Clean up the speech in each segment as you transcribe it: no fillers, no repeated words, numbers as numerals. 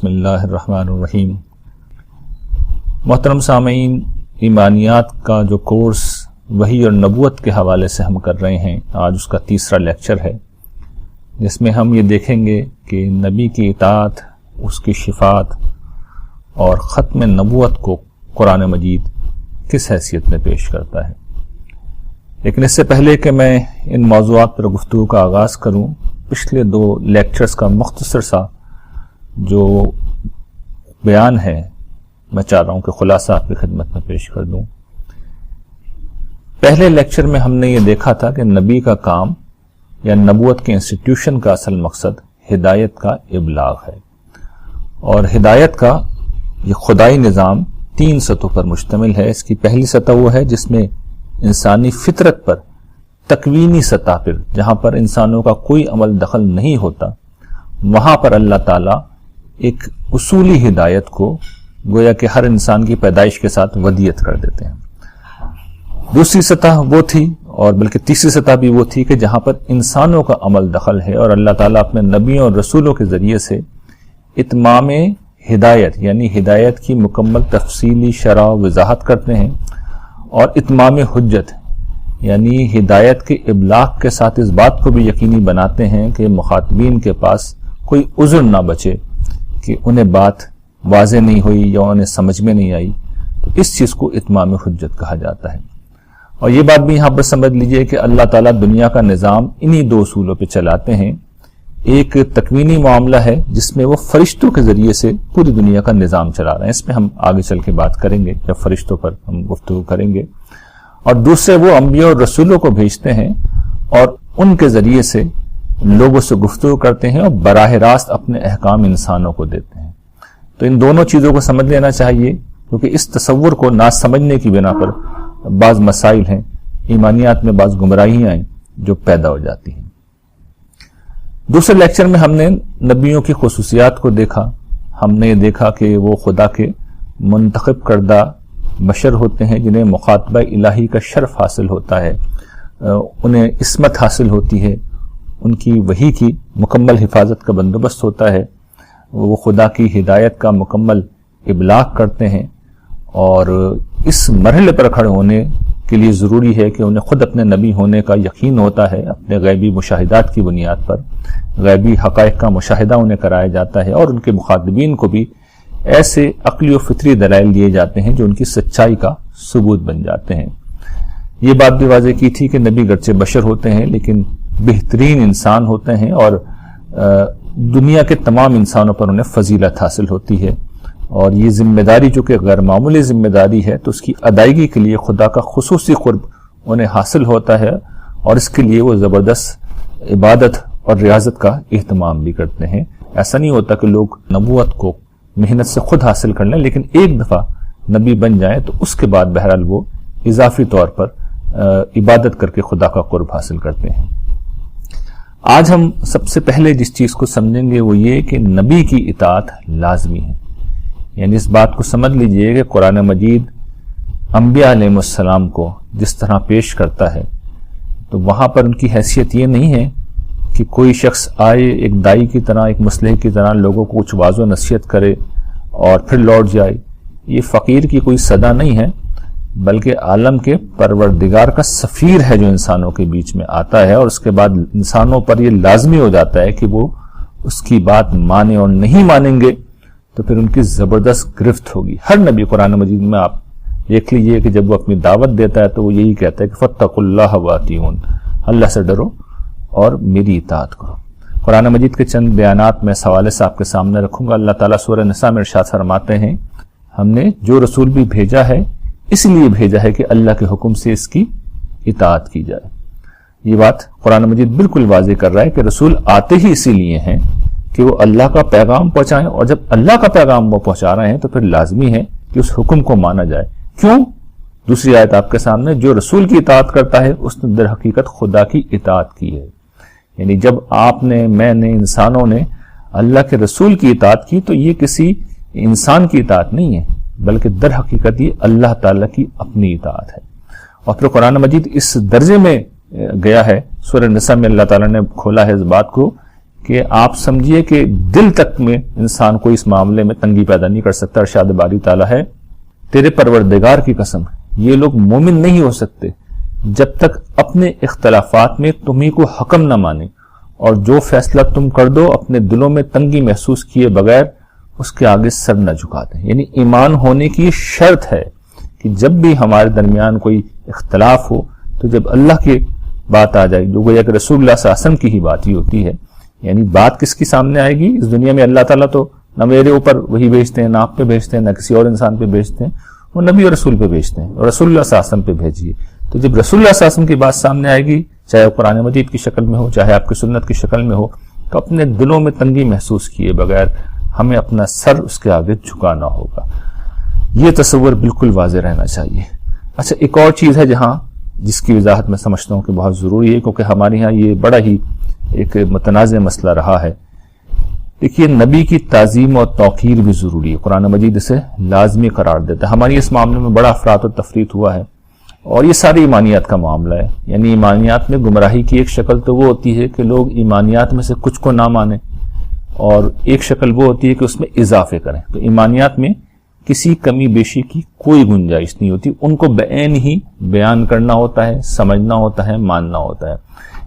بسم اللہ الرحمن الرحیم۔ محترم سامعین، ایمانیات کا جو کورس وحی اور نبوت کے حوالے سے ہم کر رہے ہیں، آج اس کا تیسرا لیکچر ہے، جس میں ہم یہ دیکھیں گے کہ نبی کی اطاعت، اس کی شفاعت اور ختم نبوت کو قرآن مجید کس حیثیت میں پیش کرتا ہے۔ لیکن اس سے پہلے کہ میں ان موضوعات پر گفتگو کا آغاز کروں، پچھلے 2 لیکچرز کا مختصر سا جو بیان ہے میں چاہ رہا ہوں کہ خلاصہ آپ کی خدمت میں پیش کر دوں۔ پہلے لیکچر میں ہم نے یہ دیکھا تھا کہ نبی کا کام یا نبوت کے انسٹیٹیوشن کا اصل مقصد ہدایت کا ابلاغ ہے، اور ہدایت کا یہ خدائی نظام 3 سطحوں پر مشتمل ہے۔ اس کی پہلی سطح وہ ہے جس میں انسانی فطرت پر، تکوینی سطح پر، جہاں پر انسانوں کا کوئی عمل دخل نہیں ہوتا، وہاں پر اللہ تعالیٰ ایک اصولی ہدایت کو گویا کہ ہر انسان کی پیدائش کے ساتھ ودیت کر دیتے ہیں۔ دوسری سطح وہ تھی، اور بلکہ تیسری سطح بھی وہ تھی، کہ جہاں پر انسانوں کا عمل دخل ہے اور اللہ تعالیٰ اپنے نبیوں اور رسولوں کے ذریعے سے اتمام ہدایت یعنی ہدایت کی مکمل تفصیلی شرح و وضاحت کرتے ہیں، اور اتمام حجت یعنی ہدایت کے ابلاغ کے ساتھ اس بات کو بھی یقینی بناتے ہیں کہ مخاطبین کے پاس کوئی عذر نہ بچے کہ انہیں بات واضح نہیں ہوئی یا انہیں سمجھ میں نہیں آئی، تو اس چیز کو اتمام حجت کہا جاتا ہے۔ اور یہ بات بھی یہاں پر سمجھ لیجئے کہ اللہ تعالیٰ دنیا کا نظام انہی 2 اصولوں پہ چلاتے ہیں۔ ایک تکوینی معاملہ ہے جس میں وہ فرشتوں کے ذریعے سے پوری دنیا کا نظام چلا رہے ہیں، اس میں ہم آگے چل کے بات کریں گے جب فرشتوں پر ہم گفتگو کریں گے، اور دوسرے وہ انبیاء اور رسولوں کو بھیجتے ہیں اور ان کے ذریعے سے لوگوں سے گفتگو کرتے ہیں اور براہ راست اپنے احکام انسانوں کو دیتے ہیں۔ تو ان دونوں چیزوں کو سمجھ لینا چاہیے، کیونکہ اس تصور کو نہ سمجھنے کی بنا پر بعض مسائل ہیں، ایمانیات میں بعض گمراہیاں ہیں جو پیدا ہو جاتی ہیں۔ دوسرے لیکچر میں ہم نے نبیوں کی خصوصیات کو دیکھا۔ ہم نے یہ دیکھا کہ وہ خدا کے منتخب کردہ بشر ہوتے ہیں جنہیں مخاطبہ الہی کا شرف حاصل ہوتا ہے، انہیں عصمت حاصل ہوتی ہے، ان کی وحی کی مکمل حفاظت کا بندوبست ہوتا ہے، وہ خدا کی ہدایت کا مکمل ابلاغ کرتے ہیں، اور اس مرحلے پر کھڑے ہونے کے لیے ضروری ہے کہ انہیں خود اپنے نبی ہونے کا یقین ہوتا ہے، اپنے غیبی مشاہدات کی بنیاد پر غیبی حقائق کا مشاہدہ انہیں کرایا جاتا ہے، اور ان کے مخاطبین کو بھی ایسے عقلی و فطری دلائل دیے جاتے ہیں جو ان کی سچائی کا ثبوت بن جاتے ہیں۔ یہ بات بھی واضح کی تھی کہ نبی گرچہ بشر ہوتے ہیں لیکن بہترین انسان ہوتے ہیں، اور دنیا کے تمام انسانوں پر انہیں فضیلت حاصل ہوتی ہے، اور یہ ذمہ داری جو کہ غیر معمولی ذمہ داری ہے، تو اس کی ادائیگی کے لیے خدا کا خصوصی قرب انہیں حاصل ہوتا ہے، اور اس کے لیے وہ زبردست عبادت اور ریاضت کا اہتمام بھی کرتے ہیں۔ ایسا نہیں ہوتا کہ لوگ نبوت کو محنت سے خود حاصل کر لیں، لیکن ایک دفعہ نبی بن جائیں تو اس کے بعد بہرحال وہ اضافی طور پر عبادت کر کے خدا کا قرب حاصل کرتے ہیں۔ آج ہم سب سے پہلے جس چیز کو سمجھیں گے وہ یہ کہ نبی کی اطاعت لازمی ہے، یعنی اس بات کو سمجھ لیجئے کہ قرآن مجید انبیاء علیہ السلام کو جس طرح پیش کرتا ہے، تو وہاں پر ان کی حیثیت یہ نہیں ہے کہ کوئی شخص آئے ایک دائی کی طرح، ایک مصلح کی طرح لوگوں کو کچھ واضح نصیحت کرے اور پھر لوٹ جائے۔ یہ فقیر کی کوئی صدا نہیں ہے، بلکہ عالم کے پروردگار کا سفیر ہے جو انسانوں کے بیچ میں آتا ہے، اور اس کے بعد انسانوں پر یہ لازمی ہو جاتا ہے کہ وہ اس کی بات مانیں، اور نہیں مانیں گے تو پھر ان کی زبردست گرفت ہوگی۔ ہر نبی قرآن مجید میں آپ دیکھ لیجئے کہ جب وہ اپنی دعوت دیتا ہے تو وہ یہی کہتا ہے کہ فاتقوا اللہ واطیعون، اللہ سے ڈرو اور میری اطاعت کرو۔ قرآن مجید کے چند بیانات میں اس حوالے سے آپ کے سامنے رکھوں گا۔ اللہ تعالیٰ سورہ نساء میں ارشاد فرماتے ہیں، ہم نے جو رسول بھی بھیجا ہے اس لیے بھیجا ہے کہ اللہ کے حکم سے اس کی اطاعت کی جائے۔ یہ بات قرآن مجید بالکل واضح کر رہا ہے کہ رسول آتے ہی اسی لیے ہیں کہ وہ اللہ کا پیغام پہنچائیں، اور جب اللہ کا پیغام وہ پہنچا رہے ہیں تو پھر لازمی ہے کہ اس حکم کو مانا جائے۔ کیوں؟ دوسری آیت آپ کے سامنے، جو رسول کی اطاعت کرتا ہے اس نے در حقیقت خدا کی اطاعت کی ہے۔ یعنی جب آپ نے، میں نے، انسانوں نے اللہ کے رسول کی اطاعت کی تو یہ کسی انسان کی اطاعت نہیں ہے، بلکہ در حقیقت یہ اللہ تعالیٰ کی اپنی اطاعت ہے۔ اور پھر قرآن مجید اس درجے میں گیا ہے، سورہ نساء میں اللہ تعالیٰ نے کھولا ہے اس بات کو کہ آپ سمجھیے کہ دل تک میں انسان کو اس معاملے میں تنگی پیدا نہیں کر سکتا. ارشاد باری تعالیٰ ہے تیرے پروردگار کی قسم یہ لوگ مومن نہیں ہو سکتے جب تک اپنے اختلافات میں تمہیں کو حکم نہ مانے اور جو فیصلہ تم کر دو اپنے دلوں میں تنگی محسوس کیے بغیر اس کے آگے سر نہ جھکا دیں. یعنی ایمان ہونے کی شرط ہے کہ جب بھی ہمارے درمیان کوئی اختلاف ہو تو جب اللہ کی بات آ جائے جو گویا کہ رسول اللہ صلی اللہ علیہ وسلم کی ہی بات ہی ہوتی ہے. یعنی بات کس کی سامنے آئے گی؟ اس دنیا میں اللہ تعالیٰ تو نہ میرے اوپر وہی بھیجتے ہیں، نہ آپ پہ بھیجتے ہیں، نہ کسی اور انسان پہ بھیجتے ہیں، وہ نبی اور رسول پہ بھیجتے ہیں اور رسول اللہ صلی اللہ علیہ وسلم پہ بھیجیے. تو جب رسول اللہ صلی اللہ علیہ وسلم کی بات سامنے آئے گی، چاہے وہ قرآن مجید کی شکل میں ہو چاہے آپ کی سنت کی شکل میں ہو، تو اپنے دلوں میں تنگی محسوس کیے بغیر ہمیں اپنا سر اس کے آگے جھکانا ہوگا. یہ تصور بالکل واضح رہنا چاہیے. اچھا، ایک اور چیز ہے جس کی وضاحت میں سمجھتا ہوں کہ بہت ضروری ہے، کیونکہ ہمارے ہاں یہ بڑا ہی ایک متنازع مسئلہ رہا ہے. دیکھیے، نبی کی تعظیم اور توقیر بھی ضروری ہے. قرآن مجید اسے لازمی قرار دیتا ہے. ہماری اس معاملے میں بڑا افراط و تفریط ہوا ہے اور یہ ساری ایمانیات کا معاملہ ہے. یعنی ایمانیات میں گمراہی کی ایک شکل تو وہ ہوتی ہے کہ لوگ ایمانیات میں سے کچھ کو نہ مانیں، اور ایک شکل وہ ہوتی ہے کہ اس میں اضافے کریں. تو ایمانیات میں کسی کمی بیشی کی کوئی گنجائش نہیں ہوتی، ان کو بعین ہی بیان کرنا ہوتا ہے، سمجھنا ہوتا ہے، ماننا ہوتا ہے.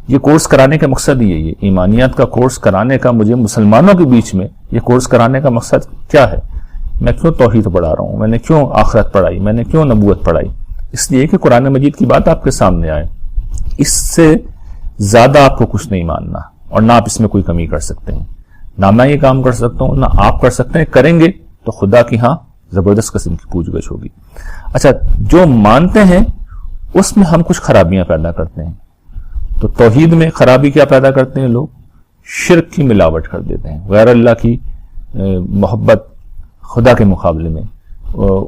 یہ کورس کرانے کا مقصد ہی ہے. یہ ایمانیات کا کورس کرانے کا مجھے مسلمانوں کے بیچ میں یہ کورس کرانے کا مقصد کیا ہے؟ میں کیوں توحید پڑھا رہا ہوں؟ میں نے کیوں آخرت پڑھائی؟ میں نے کیوں نبوت پڑھائی؟ اس لیے کہ قرآن مجید کی بات آپ کے سامنے آئے. اس سے زیادہ آپ کو کچھ نہیں ماننا اور نہ آپ اس میں کوئی کمی کر سکتے ہیں. نہ میں یہ کام کر سکتا ہوں، نہ آپ کر سکتے ہیں. کریں گے تو خدا کی ہاں زبردست قسم کی پوچھ گچھ ہوگی. اچھا، جو مانتے ہیں اس میں ہم کچھ خرابیاں پیدا کرتے ہیں. تو توحید میں خرابی کیا پیدا کرتے ہیں لوگ؟ شرک کی ملاوٹ کر دیتے ہیں، غیر اللہ کی محبت خدا کے مقابلے میں،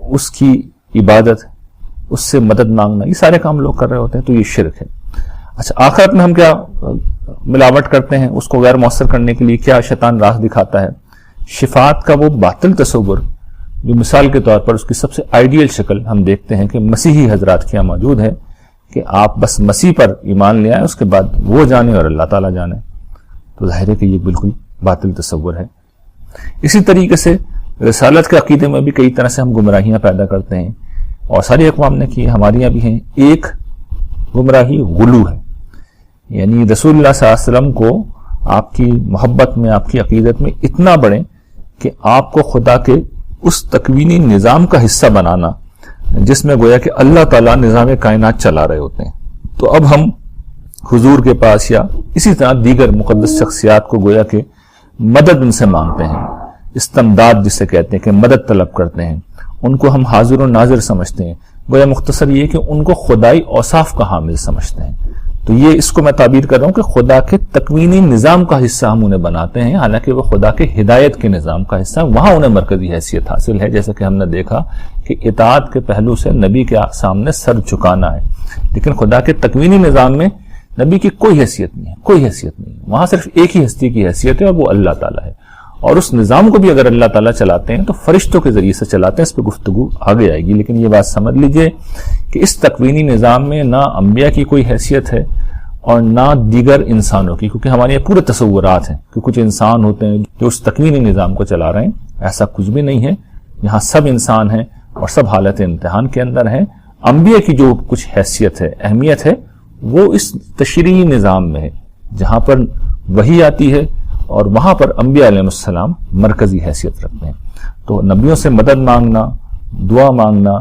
اس کی عبادت، اس سے مدد مانگنا، یہ سارے کام لوگ کر رہے ہوتے ہیں. تو یہ شرک ہے. اچھا، آخرت میں ہم کیا ملاوٹ کرتے ہیں؟ اس کو غیر مؤثر کرنے کے لیے کیا شیطان راہ دکھاتا ہے؟ شفاعت کا وہ باطل تصور جو مثال کے طور پر اس کی سب سے آئیڈیل شکل ہم دیکھتے ہیں کہ مسیحی حضرات کے یہاں موجود ہے کہ آپ بس مسیح پر ایمان لے آئیں، اس کے بعد وہ جانے اور اللہ تعالیٰ جانے. تو ظاہر ہے کہ یہ بالکل باطل تصور ہے. اسی طریقے سے رسالت کے عقیدے میں بھی کئی طرح سے ہم گمراہیاں پیدا کرتے ہیں اور ساری اقوام نے کی، ہمارے یہاں بھی ہیں. ایک گمراہی غلو ہے، یعنی رسول اللہ صلی اللہ علیہ وسلم کو آپ کی محبت میں، آپ کی عقیدت میں اتنا بڑھیں کہ آپ کو خدا کے اس تکوینی نظام کا حصہ بنانا جس میں گویا کہ اللہ تعالیٰ نظام کائنات چلا رہے ہوتے ہیں. تو اب ہم حضور کے پاس یا اسی طرح دیگر مقدس شخصیات کو گویا کہ مدد ان سے مانگتے ہیں، استمداد جسے کہتے ہیں کہ مدد طلب کرتے ہیں. ان کو ہم حاضر و ناظر سمجھتے ہیں. گویا مختصر یہ کہ ان کو خدائی اوصاف کا حامل سمجھتے ہیں. تو یہ اس کو میں تعبیر کر رہا ہوں کہ خدا کے تکوینی نظام کا حصہ ہم انہیں بناتے ہیں، حالانکہ وہ خدا کے ہدایت کے نظام کا حصہ ہے. وہاں انہیں مرکزی حیثیت حاصل ہے، جیسا کہ ہم نے دیکھا کہ اطاعت کے پہلو سے نبی کے سامنے سر جھکانا ہے. لیکن خدا کے تکوینی نظام میں نبی کی کوئی حیثیت نہیں ہے، کوئی حیثیت نہیں ہے. وہاں صرف ایک ہی ہستی کی حیثیت ہے اور وہ اللہ تعالیٰ ہے. اور اس نظام کو بھی اگر اللہ تعالیٰ چلاتے ہیں تو فرشتوں کے ذریعے سے چلاتے ہیں. اس پہ گفتگو آگے آئے گی. لیکن یہ بات سمجھ لیجئے کہ اس تکوینی نظام میں نہ انبیاء کی کوئی حیثیت ہے اور نہ دیگر انسانوں کی، کیونکہ ہمارے یہ پورے تصورات ہیں کہ کچھ انسان ہوتے ہیں جو اس تکوینی نظام کو چلا رہے ہیں. ایسا کچھ بھی نہیں ہے. یہاں سب انسان ہیں اور سب حالت امتحان کے اندر ہیں. انبیاء کی جو کچھ حیثیت ہے، اہمیت ہے، وہ اس تشریعی نظام میں ہے جہاں پر وحی آتی ہے اور وہاں پر انبیاء علیہ السلام مرکزی حیثیت رکھتے ہیں. تو نبیوں سے مدد مانگنا، دعا مانگنا،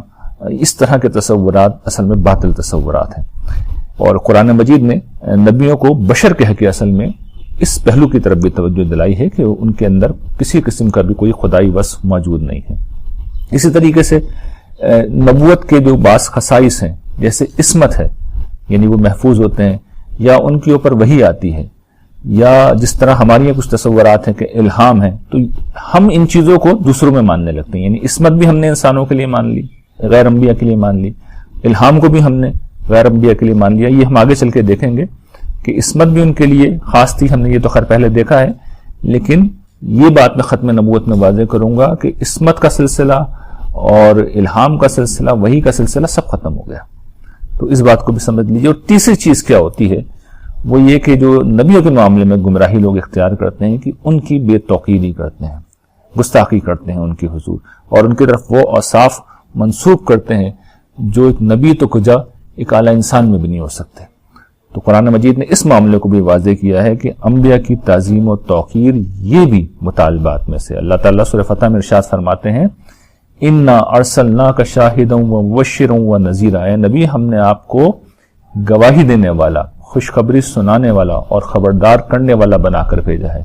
اس طرح کے تصورات اصل میں باطل تصورات ہیں. اور قرآن مجید نے نبیوں کو بشر کہہ کے اصل میں اس پہلو کی طرف بھی توجہ دلائی ہے کہ ان کے اندر کسی قسم کا بھی کوئی خدائی وصف موجود نہیں ہے. اسی طریقے سے نبوت کے جو بعض خصائص ہیں، جیسے عصمت ہے، یعنی وہ محفوظ ہوتے ہیں، یا ان کے اوپر وحی آتی ہے، یا جس طرح ہماری یہ کچھ تصورات ہیں کہ الہام ہے، تو ہم ان چیزوں کو دوسروں میں ماننے لگتے ہیں. یعنی عصمت بھی ہم نے انسانوں کے لیے مان لی، غیر انبیاء کے لیے مان لی. الہام کو بھی ہم نے غیر انبیاء کے لیے مان لیا. یہ ہم آگے چل کے دیکھیں گے کہ عصمت بھی ان کے لیے خاص تھی. ہم نے یہ تو خیر پہلے دیکھا ہے، لیکن یہ بات میں ختم نبوت میں واضح کروں گا کہ عصمت کا سلسلہ اور الہام کا سلسلہ، وحی کا سلسلہ سب ختم ہو گیا. تو اس بات کو بھی سمجھ لیجیے. اور تیسری چیز کیا ہوتی ہے؟ وہ یہ کہ جو نبیوں کے معاملے میں گمراہی لوگ اختیار کرتے ہیں کہ ان کی بے توقیری کرتے ہیں، گستاخی کرتے ہیں ان کی حضور، اور ان کی طرف وہ اوصاف منسوب کرتے ہیں جو ایک نبی تو کجا ایک اعلیٰ انسان میں بھی نہیں ہو سکتے۔ تو قرآن مجید نے اس معاملے کو بھی واضح کیا ہے کہ انبیاء کی تعظیم و توقیر یہ بھی مطالبات میں سے۔ اللہ تعالیٰ سورہ فتح میں ارشاد فرماتے ہیں اِنَّا أَرْسَلْنَاكَ شَاهِدًا وَمُبَشِّرًا وَنَذِيرًا، اے نبی ہم نے آپ کو گواہی دینے والا، خوشخبری سنانے والا اور خبردار کرنے والا بنا کر بھیجا ہے۔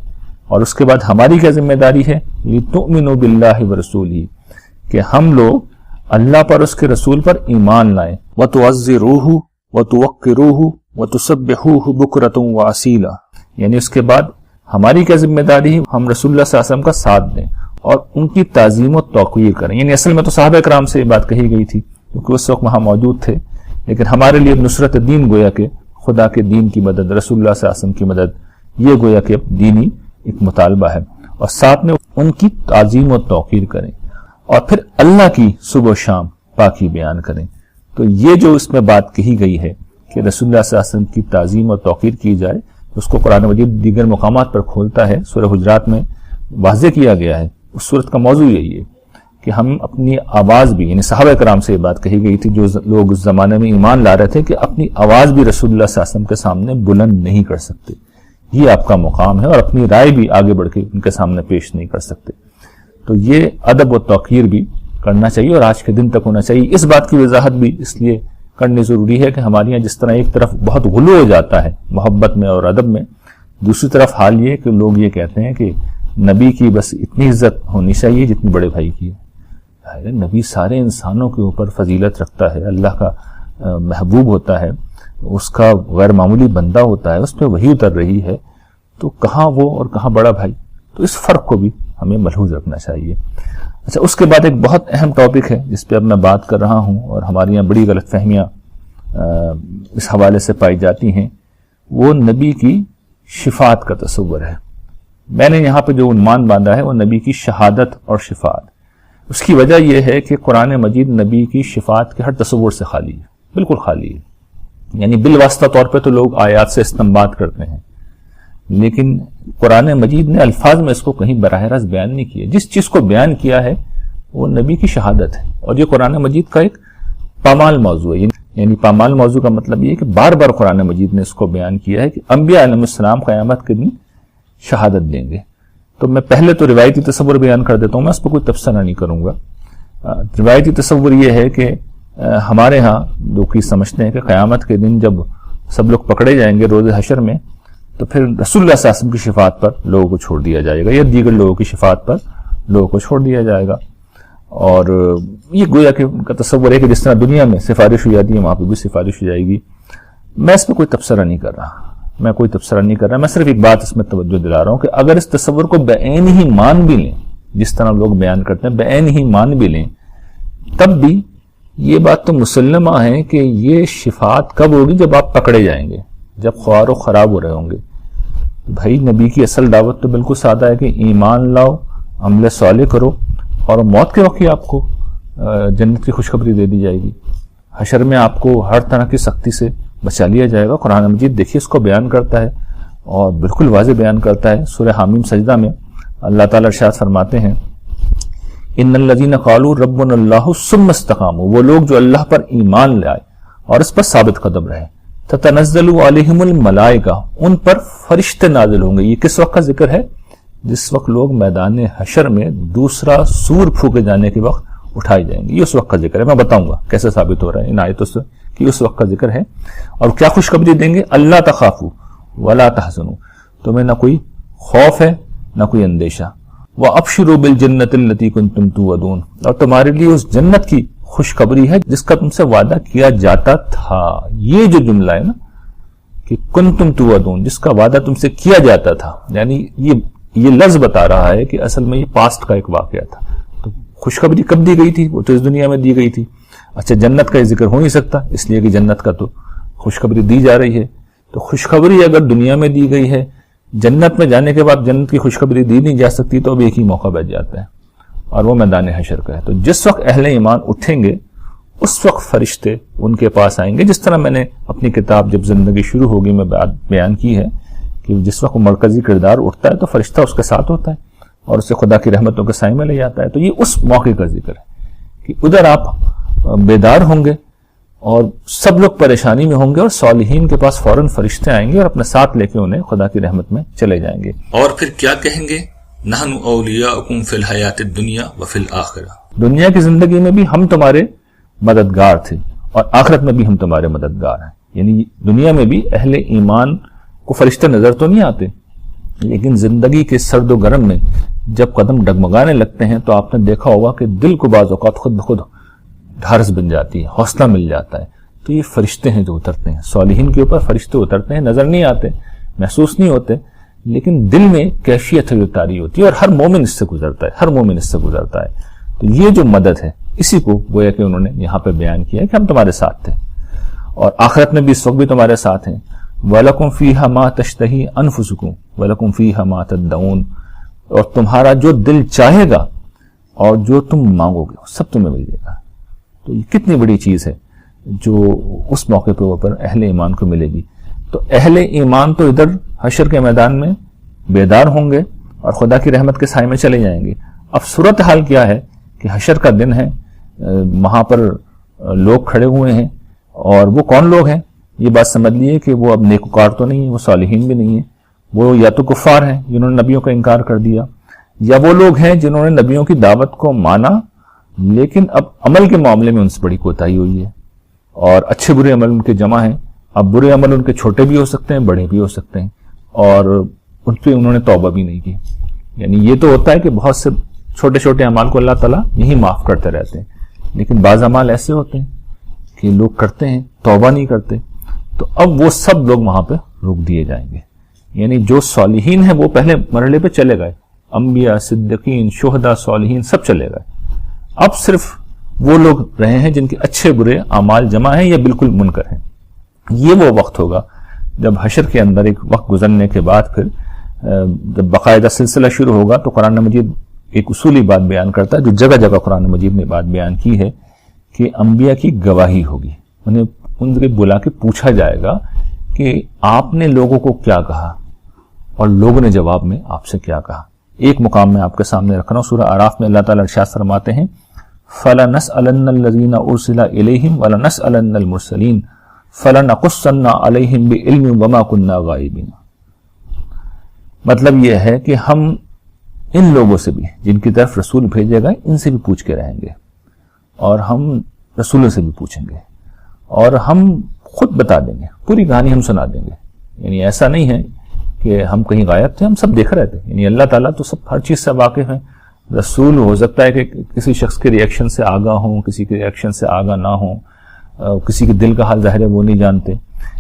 اور اس کے بعد ہماری کیا ذمہ داری ہے؟ لِتُؤْمِنُوا بِاللَّهِ وَرَسُولِهِ، کہ ہم لوگ اللہ پر، اس کے رسول پر ایمان لائیں، وَتُعَزِّرُوهُ وَتُوَقِّرُوهُ وَتُسَبِّحُوهُ بُكْرَةً وَأَصِيلًا، یعنی اس کے بعد ہماری کیا ذمہ داری ہے؟ ہم رسول اللہ صلی اللہ علیہ وسلم کا ساتھ دیں اور ان کی تعظیم و توقیر کریں۔ یعنی اصل میں تو صحابہ کرام سے یہ بات کہی گئی تھی کیونکہ اس وقت وہاں موجود تھے، لیکن ہمارے لیے نصرت دین گویا کہ خدا کے دین کی مدد، رسول اللہ صلی اللہ علیہ وسلم کی مدد، یہ گویا کہ دینی ایک مطالبہ ہے، اور ساتھ میں ان کی تعظیم و توقیر کریں اور پھر اللہ کی صبح و شام پاکی بیان کریں۔ تو یہ جو اس میں بات کہی گئی ہے کہ رسول اللہ صلی اللہ علیہ وسلم کی تعظیم و توقیر کی جائے، اس کو قرآن مجید دیگر مقامات پر کھولتا ہے۔ سورہ حجرات میں واضح کیا گیا ہے، اس صورت کا موضوع یہی ہے کہ ہم اپنی آواز بھی، یعنی صحابہ کرام سے یہ بات کہی گئی تھی جو لوگ اس زمانے میں ایمان لا رہے تھے، کہ اپنی آواز بھی رسول اللہ صلی اللہ علیہ وسلم کے سامنے بلند نہیں کر سکتے، یہ آپ کا مقام ہے، اور اپنی رائے بھی آگے بڑھ کے ان کے سامنے پیش نہیں کر سکتے۔ تو یہ ادب و توقیر بھی کرنا چاہیے اور آج کے دن تک ہونا چاہیے۔ اس بات کی وضاحت بھی اس لیے کرنی ضروری ہے کہ ہمارے یہاں جس طرح ایک طرف بہت غلو ہو جاتا ہے محبت میں اور ادب میں، دوسری طرف حال یہ کہ لوگ یہ کہتے ہیں کہ نبی کی بس اتنی عزت ہونی چاہیے جتنی بڑے بھائی کی ہے۔ نبی سارے انسانوں کے اوپر فضیلت رکھتا ہے، اللہ کا محبوب ہوتا ہے، اس کا غیر معمولی بندہ ہوتا ہے، اس پہ وحی اتر رہی ہے، تو کہاں وہ اور کہاں بڑا بھائی؟ تو اس فرق کو بھی ہمیں ملحوظ رکھنا چاہیے۔ اچھا، اس کے بعد ایک بہت اہم ٹاپک ہے جس پہ اب میں بات کر رہا ہوں اور ہماری یہاں بڑی غلط فہمیاں اس حوالے سے پائی جاتی ہیں، وہ نبی کی شفاعت کا تصور ہے۔ میں نے یہاں پہ جو عنوان باندھا ہے وہ نبی کی شہادت اور شفاعت۔ اس کی وجہ یہ ہے کہ قرآن مجید نبی کی شفاعت کے ہر تصور سے خالی ہے، بالکل خالی ہے۔ یعنی بالواسطہ طور پہ تو لوگ آیات سے استنباط کرتے ہیں، لیکن قرآن مجید نے الفاظ میں اس کو کہیں براہ راست بیان نہیں کیا۔ جس چیز کو بیان کیا ہے وہ نبی کی شہادت ہے، اور یہ قرآن مجید کا ایک پامال موضوع ہے۔ یعنی پامال موضوع کا مطلب یہ ہے کہ بار بار قرآن مجید نے اس کو بیان کیا ہے کہ انبیاء علیہ السلام قیامت کے دن شہادت دیں گے۔ تو میں پہلے تو روایتی تصور بیان کر دیتا ہوں، میں اس پر کوئی تبصرہ نہیں کروں گا۔ روایتی تصور یہ ہے کہ ہمارے ہاں لوگ سمجھتے ہیں کہ قیامت کے دن جب سب لوگ پکڑے جائیں گے روز حشر میں، تو پھر رسول اللہ صلی اللہ علیہ وسلم کی شفاعت پر لوگوں کو چھوڑ دیا جائے گا، یا دیگر لوگوں کی شفاعت پر لوگوں کو چھوڑ دیا جائے گا۔ اور یہ گویا کہ ان کا تصور ہے کہ جس طرح دنیا میں سفارش ہو جاتی ہے وہاں پہ بھی سفارش ہو جائے گی۔ میں اس پہ کوئی تبصرہ نہیں کر رہا، میں صرف ایک بات اس میں توجہ دلا رہا ہوں کہ اگر اس تصور کو بعین ہی مان بھی لیں، جس طرح لوگ بیان کرتے ہیں بعین ہی مان بھی لیں، تب بھی یہ بات تو مسلمہ ہے کہ یہ شفاعت کب ہوگی؟ جب آپ پکڑے جائیں گے، جب خوار و خراب ہو رہے ہوں گے۔ بھائی نبی کی اصل دعوت تو بالکل سادہ ہے کہ ایمان لاؤ، عمل صالح کرو، اور موت کے وقت ہی آپ کو جنت کی خوشخبری دے دی جائے گی۔ حشر میں آپ کو ہر طرح کی سختی سے بچا لیا جائے گا۔ قرآن مجید دیکھیے اس کو بیان کرتا ہے اور بالکل واضح بیان کرتا ہے۔ سورہ حامیم سجدہ میں اللہ تعالیٰ ارشاد فرماتے ہیں ان الذین قالوا ربنا اللہ ثم استقاموا، وہ لوگ جو اللہ پر ایمان لائے اور اس پر ثابت قدم رہے، تتنزل علیہم الملائکہ، ان پر فرشتے نازل ہوں گے۔ یہ کس وقت کا ذکر ہے؟ جس وقت لوگ میدان حشر میں دوسرا سور پھونکے جانے کے وقت اٹھائے جائیں گے، یہ اس وقت کا ذکر ہے۔ میں بتاؤں گا کیسے ثابت ہو رہا ہے ان آیتوں سے کہ اس وقت کا ذکر ہے۔ اور کیا خوشخبری دیں گے؟ اللہ تخافوا ولا تحزنوا، تمہیں نہ کوئی خوف ہے نہ کوئی اندیشہ، وابشروا بالجنۃ التي كنتم توعدون، اور تمہارے لیے اس جنت کی خوشخبری ہے جس کا تم سے وعدہ کیا جاتا تھا۔ یہ جو جملہ ہے نا کہ کنتم توعدون، جس کا وعدہ تم سے کیا جاتا تھا، یعنی یہ لفظ بتا رہا ہے کہ اصل میں یہ پاسٹ کا ایک واقعہ تھا۔ تو خوشخبری کب دی گئی تھی؟ وہ تو اس دنیا میں دی گئی تھی۔ اچھا، جنت کا یہ ذکر ہو نہیں سکتا اس لیے کہ جنت کا تو خوشخبری دی جا رہی ہے۔ تو خوشخبری اگر دنیا میں دی گئی ہے، جنت میں جانے کے بعد جنت کی خوشخبری دی نہیں جا سکتی، تو اب ایک ہی موقع بچ جاتا ہے اور وہ میدان حشر کا ہے۔ تو جس وقت اہل ایمان اٹھیں گے اس وقت فرشتے ان کے پاس آئیں گے، جس طرح میں نے اپنی کتاب جب زندگی شروع ہوگی میں بیان کی ہے کہ جس وقت وہ مرکزی کردار اٹھتا ہے تو فرشتہ اس کے ساتھ ہوتا ہے اور اسے خدا کی رحمتوں کے سائے میں لے جاتا ہے. تو یہ اس موقع کا ذکر ہے کہ ادھر آپ بیدار ہوں گے اور سب لوگ پریشانی میں ہوں گے اور صالحین کے پاس فوراً فرشتے آئیں گے اور اپنے ساتھ لے کے انہیں خدا کی رحمت میں چلے جائیں گے. اور پھر کیا کہیں گے؟ نحن اولیاؤکم فی الحیات الدنیا وفی الآخرہ. دنیا کی زندگی میں بھی ہم تمہارے مددگار تھے اور آخرت میں بھی ہم تمہارے مددگار ہیں. یعنی دنیا میں بھی اہل ایمان کو فرشتے نظر تو نہیں آتے، لیکن زندگی کے سرد و گرم میں جب قدم ڈگمگانے لگتے ہیں تو آپ نے دیکھا ہوگا کہ دل کو بعض اوقات خود بخود ڈھارس بن جاتی ہے، حوصلہ مل جاتا ہے. تو یہ فرشتے ہیں جو اترتے ہیں، صالحین کے اوپر فرشتے اترتے ہیں، نظر نہیں آتے، محسوس نہیں ہوتے، لیکن دل میں کیفیت ہے جو طاری ہوتی ہے اور ہر مومن اس سے گزرتا ہے، ہر مومن اس سے گزرتا ہے. تو یہ جو مدد ہے اسی کو گویا کہ انہوں نے یہاں پہ بیان کیا ہے کہ ہم تمہارے ساتھ تھے اور آخرت میں بھی اس وقت بھی تمہارے ساتھ ہیں. وَلَكُمْ فِيهَا مَا تَشْتَهِي أَنفُسُكُمْ وَلَكُمْ فِيهَا مَا تَدَّعُونَ. اور تمہارا جو دل چاہے گا اور جو تم مانگو گے سب تمہیں مل جائے گا. تو یہ کتنی بڑی چیز ہے جو اس موقع پہ اوپر اہل ایمان کو ملے گی. تو اہل ایمان تو ادھر حشر کے میدان میں بیدار ہوں گے اور خدا کی رحمت کے سائے میں چلے جائیں گے. اب صورتحال کیا ہے کہ حشر کا دن ہے، وہاں پر لوگ کھڑے ہوئے ہیں اور وہ کون لوگ ہیں؟ یہ بات سمجھ لیے کہ وہ اب نیکوکار تو نہیں ہیں، وہ صالحین بھی نہیں ہیں، وہ یا تو کفار ہیں جنہوں نے نبیوں کا انکار کر دیا، یا وہ لوگ ہیں جنہوں نے نبیوں کی دعوت کو مانا لیکن اب عمل کے معاملے میں ان سے بڑی کوتاہی ہوئی ہے اور اچھے برے عمل ان کے جمع ہیں. اب برے عمل ان کے چھوٹے بھی ہو سکتے ہیں، بڑے بھی ہو سکتے ہیں، اور ان پہ انہوں نے توبہ بھی نہیں کی. یعنی یہ تو ہوتا ہے کہ بہت سے چھوٹے چھوٹے اعمال کو اللہ تعالیٰ یہی معاف کرتے رہتے ہیں، لیکن بعض اعمال ایسے ہوتے ہیں کہ لوگ کرتے ہیں توبہ نہیں کرتے. تو اب وہ سب لوگ وہاں پہ روک دیے جائیں گے. یعنی جو صالحین ہیں وہ پہلے مرحلے پہ چلے گئے، انبیاء، صدیقین، شہداء، صالحین سب چلے گئے. اب صرف وہ لوگ رہے ہیں جن کے اچھے برے اعمال جمع ہیں یا بالکل منکر ہیں. یہ وہ وقت ہوگا جب حشر کے اندر ایک وقت گزرنے کے بعد پھر جب باقاعدہ سلسلہ شروع ہوگا تو قرآن مجید ایک اصولی بات بیان کرتا ہے جو جگہ جگہ قرآن مجید نے بات بیان کی ہے کہ انبیاء کی گواہی ہوگی. انہیں ان کے بلا کے پوچھا جائے گا کہ آپ نے لوگوں کو کیا کہا اور لوگوں نے جواب میں آپ سے کیا کہا. ایک مقام میں آپ کے سامنے رکھ رہا ہوں، سورہ اعراف میں اللہ تعالیٰ ارشاد فرماتے ہیں فَلَنَسْأَلَنَّ الَّذِينَ أُرْسِلَ إِلَيْهِمْ وَلَنَسْأَلَنَّ الْمُرْسَلِينَ فَلَنَقُصَّنَّ عَلَيْهِمْ بِعِلْمٍ وَمَا كُنَّا غَائِبِينَ. مطلب یہ ہے کہ ہم ان لوگوں سے بھی جن کی طرف رسول بھیجے گئے ان سے بھی پوچھ کے رہیں گے اور ہم رسولوں سے بھی پوچھیں گے اور ہم خود بتا دیں گے، پوری کہانی ہم سنا دیں گے. یعنی ایسا نہیں ہے کہ ہم کہیں غائب تھے، ہم سب دیکھ رہے تھے. یعنی اللہ تعالیٰ تو سب ہر چیز سے واقف ہیں. رسول ہو سکتا ہے کہ کسی شخص کے ریئیکشن سے آگاہ ہوں، کسی کے ریئیکشن سے آگاہ نہ ہوں، کسی کے دل کا حال ظاہر ہے وہ نہیں جانتے.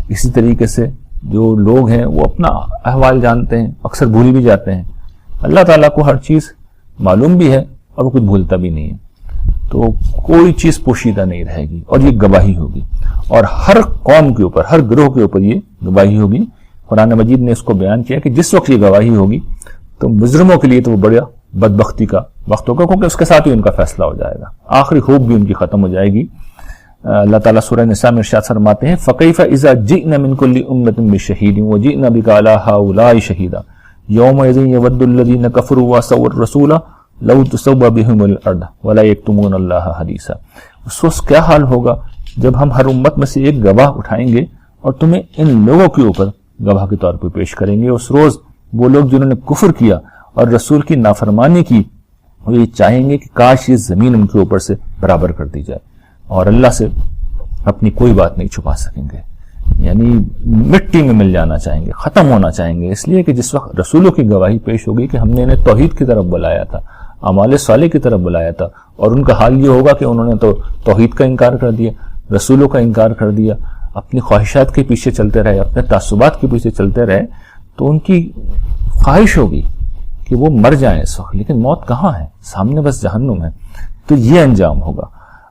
اسی طریقے سے جو لوگ ہیں وہ اپنا احوال جانتے ہیں، اکثر بھول بھی جاتے ہیں. اللہ تعالیٰ کو ہر چیز معلوم بھی ہے اور وہ کچھ بھولتا بھی نہیں ہے. تو کوئی چیز پوشیدہ نہیں رہے گی اور یہ گواہی ہوگی اور ہر قوم کے اوپر، ہر گروہ کے اوپر یہ گواہی ہوگی. قرآن مجید نے اس کو بیان کیا کہ جس وقت یہ گواہی ہوگی تو مجرموں کے لیے تو وہ بڑا بدبختی کا وقت ہوگا کیونکہ اس کے ساتھ ہی ان کا فیصلہ ہو جائے گا، آخری خوب بھی ان کی ختم ہو جائے گی. اللہ تعالیٰ سورہ نساء میں ارشاد فرماتے ہیں فَكَيْفَ إِذَا جِئْنَا مِنْ كُلِّ أُمَّةٍ بِشَهِيدٍ وَجِئْنَا بِكَ عَلَىٰ هَٰؤُلَاءِ شَهِيدًا يَوْمَئِذٍ يَوَدُّ الَّذِينَ كَفَرُوا وَعَصَوُا الرَّسُولَ لَوْ تُسَوَّىٰ بِهِمُ الْأَرْضُ وَلَا يَكْتُمُونَ اللَّهَ حَدِيثًا. اس وقت کیا حال ہوگا جب ہم ہر امت میں سے ایک گواہ اٹھائیں گے اور تمہیں ان لوگوں کے اوپر گواہ کے طور پہ پیش کریں گے. اس روز وہ لوگ جنہوں نے کفر کیا اور رسول کی نافرمانی کی وہ یہ چاہیں گے کہ کاش یہ زمین ان کے اوپر سے برابر کر دی جائے اور اللہ سے اپنی کوئی بات نہیں چھپا سکیں گے. یعنی مٹی میں مل جانا چاہیں گے، ختم ہونا چاہیں گے. اس لیے کہ جس وقت رسولوں کی گواہی پیش ہوگی کہ ہم نے انہیں توحید کی طرف بلایا تھا، اعمال صالح کی طرف بلایا تھا، اور ان کا حال یہ ہوگا کہ انہوں نے تو توحید کا انکار کر دیا، رسولوں کا انکار کر دیا، اپنی خواہشات کے پیچھے چلتے رہے، اپنے تعصبات کے پیچھے چلتے رہے. تو ان کی خواہش ہوگی کہ وہ مر جائیں اس وقت، لیکن موت کہاں ہے؟ سامنے بس جہنم ہے. تو یہ انجام ہوگا.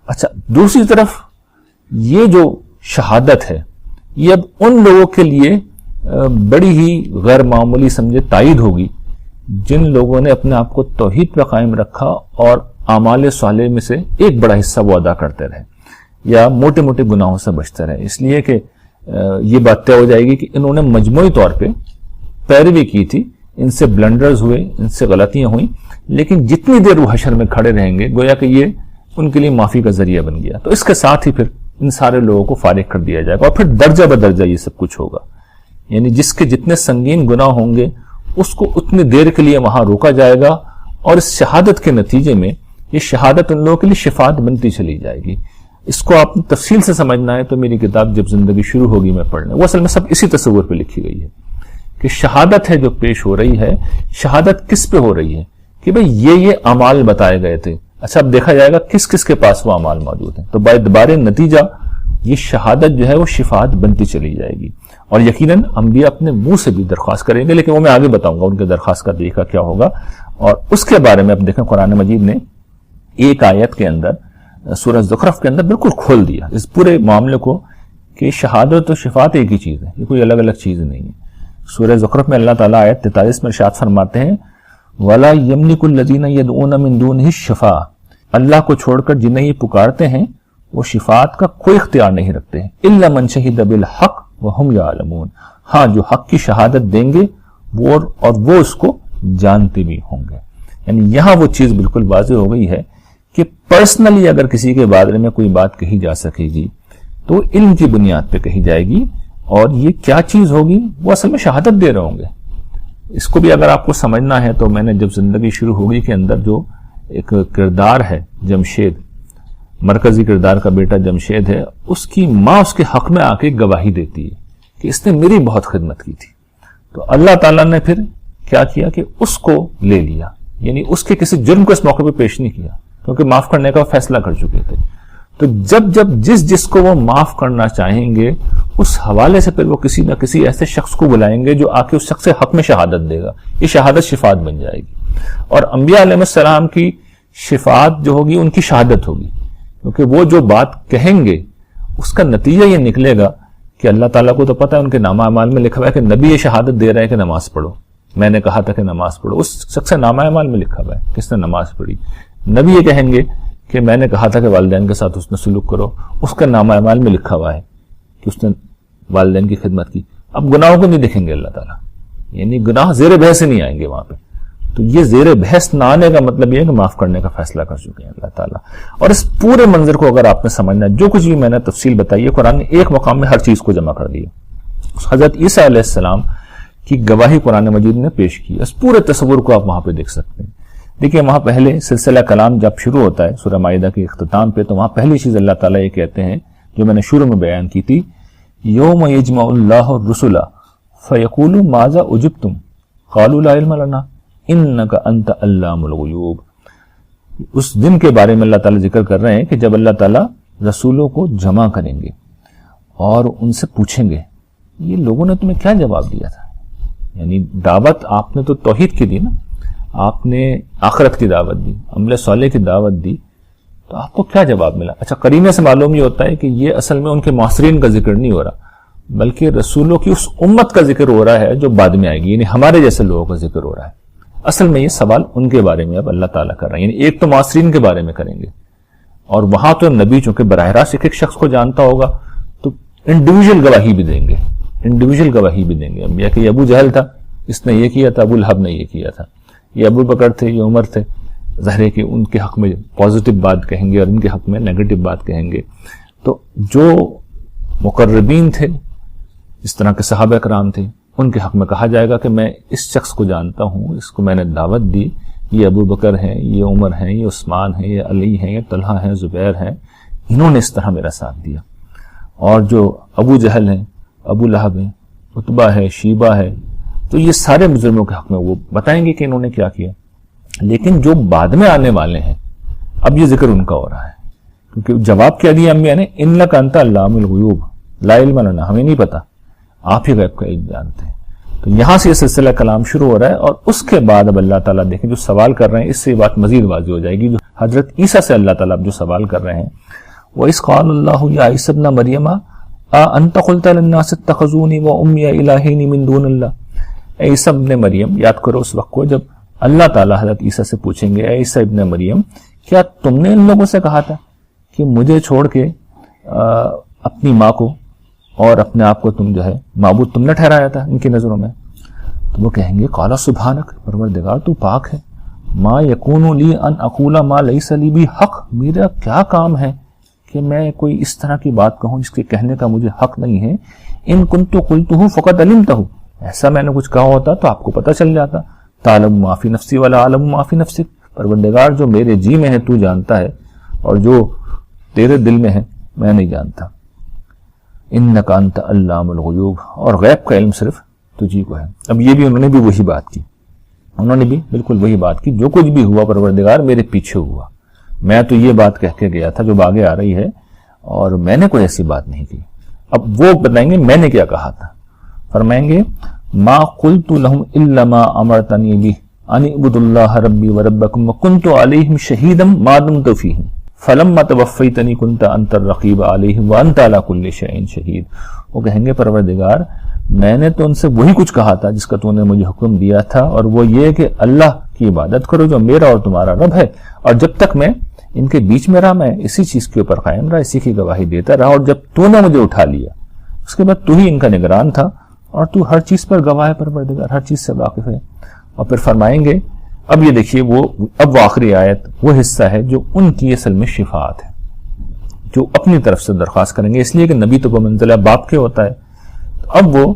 اچھا، دوسری طرف یہ جو شہادت ہے یہ اب ان لوگوں کے لیے بڑی ہی غیر معمولی سمجھے تائید ہوگی جن لوگوں نے اپنے آپ کو توحید پہ قائم رکھا اور اعمال صالح میں سے ایک بڑا حصہ وہ ادا کرتے رہے. یا موٹے موٹے گناہوں سے بچتا رہے، اس لیے کہ یہ بات طے ہو جائے گی کہ انہوں نے مجموعی طور پہ پیروی کی تھی، ان سے بلنڈرز ہوئے، ان سے غلطیاں ہوئیں، لیکن جتنی دیر وہ حشر میں کھڑے رہیں گے گویا کہ یہ ان کے لیے معافی کا ذریعہ بن گیا، تو اس کے ساتھ ہی پھر ان سارے لوگوں کو فارغ کر دیا جائے گا، اور پھر درجہ بدرجہ یہ سب کچھ ہوگا، یعنی جس کے جتنے سنگین گناہ ہوں گے اس کو اتنی دیر کے لیے وہاں روکا جائے گا، اور اس شہادت کے نتیجے میں یہ شہادت ان لوگوں کے لیے شفاعت بنتی چلی جائے گی۔ اس کو آپ تفصیل سے سمجھنا ہے تو میری کتاب جب زندگی شروع ہوگی میں پڑھنے، وہ اصل میں سب اسی تصور پہ لکھی گئی ہے کہ شہادت ہے جو پیش ہو رہی ہے، شہادت کس پہ ہو رہی ہے کہ بھئی یہ اعمال بتائے گئے تھے، اچھا اب دیکھا جائے گا کس کس کے پاس وہ اعمال موجود ہیں، تو باعتبار نتیجہ یہ شہادت جو ہے وہ شفاعت بنتی چلی جائے گی، اور یقیناً انبیاء اپنے منہ سے بھی درخواست کریں گے، لیکن وہ میں آگے بتاؤں گا ان کے درخواست کا طریقہ کیا ہوگا، اور اس کے بارے میں اب دیکھیں قرآن مجید نے ایک آیت کے اندر سورہ زخرف کے اندر بالکل کھول دیا اس پورے معاملے کو کہ شہادت و شفاعت ایک ہی چیز ہے، یہ کوئی الگ الگ چیز نہیں ہے۔ سورہ زخرف میں اللہ تعالیٰ آیت 43 میں ارشاد فرماتے ہیں وَلَا يَمْلِكُ الَّذِينَ يَدْعُونَ مِن دُونِهِ الشَّفَاعَةَ، اللہ کو چھوڑ کر جنہیں یہ پکارتے ہیں وہ شفاعت کا کوئی اختیار نہیں رکھتے ہیں، إِلَّا مَنْ شَهِدَ بِالْحَقِّ وَهُمْ يَعْلَمُونَ، ہاں جو حق کی شہادت دیں گے اور وہ اس کو جانتے بھی ہوں گے، یعنی یہاں وہ چیز بالکل واضح ہو گئی ہے کہ پرسنلی اگر کسی کے بارے میں کوئی بات کہی جا سکے گی تو علم کی بنیاد پہ کہی جائے گی، اور یہ کیا چیز ہوگی وہ اصل میں شہادت دے رہے ہوں گے۔ اس کو بھی اگر آپ کو سمجھنا ہے تو میں نے جب زندگی شروع ہوگی کے اندر جو ایک کردار ہے جمشید، مرکزی کردار کا بیٹا جمشید ہے، اس کی ماں اس کے حق میں آ کے گواہی دیتی ہے کہ اس نے میری بہت خدمت کی تھی، تو اللہ تعالیٰ نے پھر کیا کیا کہ اس کو لے لیا، یعنی اس کے کسی جرم کو اس موقع پہ پیش نہیں کیا کیونکہ معاف کرنے کا فیصلہ کر چکے تھے، تو جب جس کو وہ معاف کرنا چاہیں گے اس حوالے سے پھر وہ کسی نہ کسی ایسے شخص کو بلائیں گے جو آ کے اس شخص سے حق میں شہادت دے گا، یہ شہادت شفاعت بن جائے گی، اور انبیاء علیہ السلام کی شفاعت جو ہوگی ان کی شہادت ہوگی، کیونکہ وہ جو بات کہیں گے اس کا نتیجہ یہ نکلے گا کہ اللہ تعالیٰ کو تو پتہ ہے ان کے نامہ اعمال میں لکھا ہوا ہے کہ نبی یہ شہادت دے رہے ہیں کہ نماز پڑھو، میں نے کہا تھا کہ نماز پڑھو، اس شخص سے نامہ اعمال میں لکھا ہوا ہے کس نے نماز پڑھی، نبی یہ کہیں گے کہ میں نے کہا تھا کہ والدین کے ساتھ اس نے سلوک کرو، اس کا نامہ اعمال میں لکھا ہوا ہے کہ اس نے والدین کی خدمت کی، اب گناہوں کو نہیں دیکھیں گے اللہ تعالیٰ، یعنی گناہ زیر بحث نہیں آئیں گے وہاں پہ، تو یہ زیر بحث نہ آنے کا مطلب یہ ہے کہ معاف کرنے کا فیصلہ کر چکے ہیں اللہ تعالیٰ۔ اور اس پورے منظر کو اگر آپ نے سمجھنا، جو کچھ بھی میں نے تفصیل بتائی ہے قرآن نے ایک مقام میں ہر چیز کو جمع کر دیا، حضرت عیسیٰ علیہ السلام کی گواہی قرآن مجید نے پیش کی، اس پورے تصور کو آپ وہاں پہ دیکھ سکتے ہیں۔ دیکھیں وہاں پہلے سلسلہ کلام جب شروع ہوتا ہے سورہ مائدہ کے اختتام پہ، تو وہاں پہلی چیز اللہ تعالیٰ یہ کہتے ہیں جو میں نے شروع میں بیان کی تھی، یوم یجمع اللہ الرسل فیقول ماذا اجبتم قالوا لا علم لنا انک انت علام الغیوب، اس دن کے بارے میں اللہ تعالیٰ ذکر کر رہے ہیں کہ جب اللہ تعالیٰ رسولوں کو جمع کریں گے اور ان سے پوچھیں گے یہ لوگوں نے تمہیں کیا جواب دیا تھا، یعنی دعوت آپ نے تو توحید کی دی نا، آپ نے آخرت کی دعوت دی، عمل صالح کی دعوت دی، تو آپ کو کیا جواب ملا؟ اچھا قرینے سے معلوم یہ ہوتا ہے کہ یہ اصل میں ان کے معاصرین کا ذکر نہیں ہو رہا، بلکہ رسولوں کی اس امت کا ذکر ہو رہا ہے جو بعد میں آئے گی، یعنی ہمارے جیسے لوگوں کا ذکر ہو رہا ہے۔ اصل میں یہ سوال ان کے بارے میں اب اللہ تعالیٰ کر رہے ہیں، یعنی ایک تو معاصرین کے بارے میں کریں گے، اور وہاں تو نبی چونکہ براہ راست ایک شخص کو جانتا ہوگا تو انڈیویجول گواہی بھی دیں گے، انڈیویجول گواہی بھی دیں گے، انبیاء کہ یہ ابو جہل تھا، اس نے یہ کیا تھا، ابو لہب نے یہ کیا تھا، یہ ابو بکر تھے، یہ عمر تھے، ظاہر ہے کہ ان کے حق میں پازیٹیو بات کہیں گے اور ان کے حق میں نیگیٹو بات کہیں گے، تو جو مقربین تھے اس طرح کے صحابہ کرام تھے ان کے حق میں کہا جائے گا کہ میں اس شخص کو جانتا ہوں، اس کو میں نے دعوت دی، یہ ابو بکر ہیں، یہ عمر ہیں، یہ عثمان ہیں، یہ علی ہیں، یہ طلحہ ہیں، زبیر ہیں، انہوں نے اس طرح میرا ساتھ دیا، اور جو ابو جہل ہیں، ابو لہب ہیں، عتبہ ہے، شیبہ ہے، تو یہ سارے مجرموں کے حق میں وہ بتائیں گے کہ انہوں نے کیا کیا۔ لیکن جو بعد میں آنے والے ہیں اب یہ ذکر ان کا ہو رہا ہے، کیونکہ جواب کیا دیا انبیاء نے، انک انت علام الغیوب لا علم لنا، ہمیں نہیں پتا، آپ ہی غیب کا علم جانتے ہیں۔ تو یہاں سے یہ سلسلہ کلام شروع ہو رہا ہے، اور اس کے بعد اب اللہ تعالیٰ دیکھیں جو سوال کر رہے ہیں، اس سے یہ بات مزید واضح ہو جائے گی، جو حضرت عیسیٰ سے اللہ تعالیٰ اب جو سوال کر رہے ہیں، وَإِذْ قَالَ اللَّهُ يَا عِيسَى ابْنَ مَرْيَمَ أَأَنْتَ قُلْتَ لِلنَّاسِ اتَّخِذُونِي وَأُمِّيَ إِلَٰهَيْنِ مِن دُونِ اللَّهِ، اے عیسیٰ ابن مریم، یاد کرو اس وقت کو جب اللہ تعالیٰ حضرت عیسیٰ سے پوچھیں گے، اے عیسیٰ ابن مریم کیا تم نے ان لوگوں سے کہا تھا کہ مجھے چھوڑ کے اپنی ماں کو اور اپنے آپ کو تم جو ہے معبود تم نے ٹھہرایا تھا ان کی نظروں میں. تو وہ کہیں گے قال سبحانک، پروردگار تو پاک ہے، ما یکون لی ان اقول ما لیس لی بی حق، میرا کیا کام ہے کہ میں کوئی اس طرح کی بات کہوں جس کے کہنے کا مجھے حق نہیں ہے. ان کنت قلتہ فقد علمتہ، ایسا میں نے کچھ کہا ہوتا تو آپ کو پتہ چل جاتا. تعلم ما فی نفسی ولا اعلم ما فی نفسک، پروردگار جو میرے جی میں ہے تو جانتا ہے اور جو تیرے دل میں ہے میں نہیں جانتا. انک انت علام الغیوب، اور غیب کا علم صرف تجھی کو ہے. اب یہ بھی انہوں نے بھی وہی بات کی، انہوں نے بھی بالکل وہی بات کی، جو کچھ بھی ہوا پروردگار میرے پیچھے ہوا، میں تو یہ بات کہہ کے گیا تھا جو آگے آ رہی ہے اور میں نے کوئی ایسی بات نہیں کی. اب وہ بتائیں گے میں نے کیا کہا تھا. فرمائیں گے ما قلت لهم الا ما امرتنی به ان اعبدوا اللہ ربی وربکم وکنت علیہم شہیدا ما دمت فیہم فلما توفیتنی کنت انت الرقیب علیہم وانت علی کل شیء شہید. وہ کہیں گے پروردگار میں نے تو ان سے وہی کچھ کہا تھا جس کا تو نے مجھے حکم دیا تھا، اور وہ یہ کہ اللہ کی عبادت کرو جو میرا اور تمہارا رب ہے، اور جب تک میں ان کے بیچ میں رہا میں اسی چیز کے اوپر قائم رہا، اسی کی گواہی دیتا رہا، اور جب تو نے مجھے اٹھا لیا اس کے بعد تو ہی ان کا نگران تھا اور تو ہر چیز پر گواہ ہے پروردگار، ہر چیز سے واقف ہے. اور پھر فرمائیں گے اب یہ دیکھیے اب وہ آخری آیت وہ حصہ ہے جو ان کی اصل میں شفاعت ہے، جو اپنی طرف سے درخواست کریں گے، اس لیے کہ نبی تو بمنزلہ باپ کے ہوتا ہے. اب وہ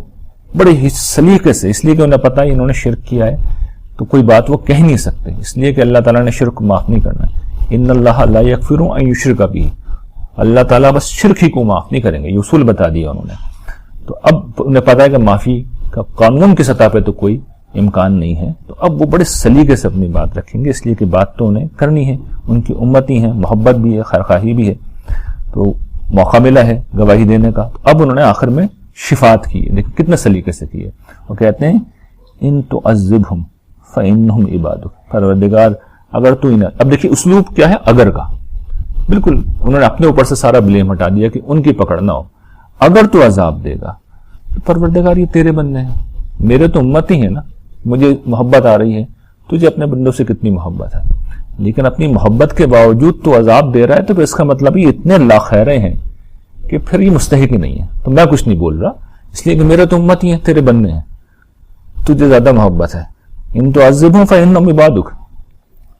بڑے ہی سلیقے سے، اس لیے کہ انہیں پتا ہے انہوں نے شرک کیا ہے تو کوئی بات وہ کہہ نہیں سکتے، اس لیے کہ اللہ تعالیٰ نے شرک کو معاف نہیں کرنا ہے. ان اللہ لا یغفر ان یشرک بہ، اللہ تعالیٰ بس شرک ہی کو معاف نہیں کریں گے، یہ اصول بتا دیا انہوں نے. تو اب انہیں پتا ہے کہ معافی کا قانون کی سطح پہ تو کوئی امکان نہیں ہے، تو اب وہ بڑے سلیقے سے اپنی بات رکھیں گے، اس لیے کہ بات تو انہیں کرنی ہے، ان کی امتی ہیں، محبت بھی ہے، خیرخواہی بھی ہے، تو موقع ملا ہے گواہی دینے کا. تو اب انہوں نے آخر میں شفاعت کی ہے، لیکن کتنے سلیقے سے کی ہے. وہ کہتے ہیں ان تعذبہم فانہم عبادک، پروردگار اگر تو انہیں، اب دیکھیے اسلوب کیا ہے اگر کا، بالکل انہوں نے اپنے اوپر سے سارا بلیم ہٹا دیا کہ ان کی پکڑ نہ ہو. اگر تو عذاب دے گا تو پروردگار یہ تیرے بندے ہیں، میرے تو امت ہی ہیں نا، مجھے محبت آ رہی ہے، تجھے اپنے بندوں سے کتنی محبت ہے، لیکن اپنی محبت کے باوجود تو عذاب دے رہا ہے، تو پھر اس کا مطلب یہ اتنے لاخیرے ہیں کہ پھر یہ مستحق ہی نہیں ہے. تو میں کچھ نہیں بول رہا، اس لیے کہ میرے تو امت ہی ہیں، تیرے بندے ہیں، تجھے زیادہ محبت ہے. ان تعذبہم فانہم عبادک.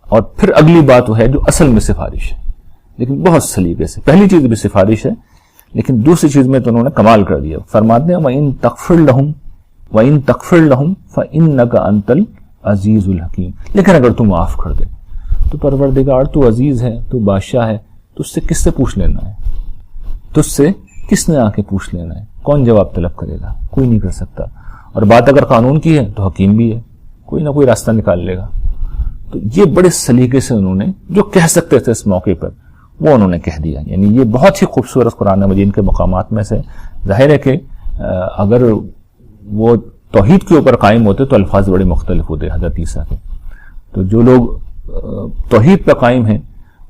اور پھر اگلی بات وہ ہے جو اصل میں سفارش ہے، لیکن بہت سلیقے سے. پہلی چیز بھی سفارش ہے، لیکن دوسری چیز میں تو انہوں نے کمال کر دیا. فرماتے ہیں وَإِن تَغْفِرْ لَهُمْ فَإِنَّكَ أَنْتَ الْعَزِيزُ الْحَكِيمُ. لیکن اگر تو معاف کر دے تو پروردگار تو عزیز ہے، تو بادشاہ ہے، تو اس سے کس سے پوچھ لینا ہے، تو اس سے کس نے آ کے پوچھ لینا ہے، کون جواب طلب کرے گا، کوئی نہیں کر سکتا. اور بات اگر قانون کی ہے تو حکیم بھی ہے، کوئی نہ کوئی راستہ نکال لے گا. تو یہ بڑے سلیقے سے انہوں نے جو کہہ سکتے تھے اس موقع پر وہ انہوں نے کہہ دیا. یعنی یہ بہت ہی خوبصورت قرآن مجید کے مقامات میں سے. ظاہر ہے کہ اگر وہ توحید کے اوپر قائم ہوتے تو الفاظ بڑے مختلف ہوتے حضرت عیسیٰ کے. تو جو لوگ توحید پہ قائم ہیں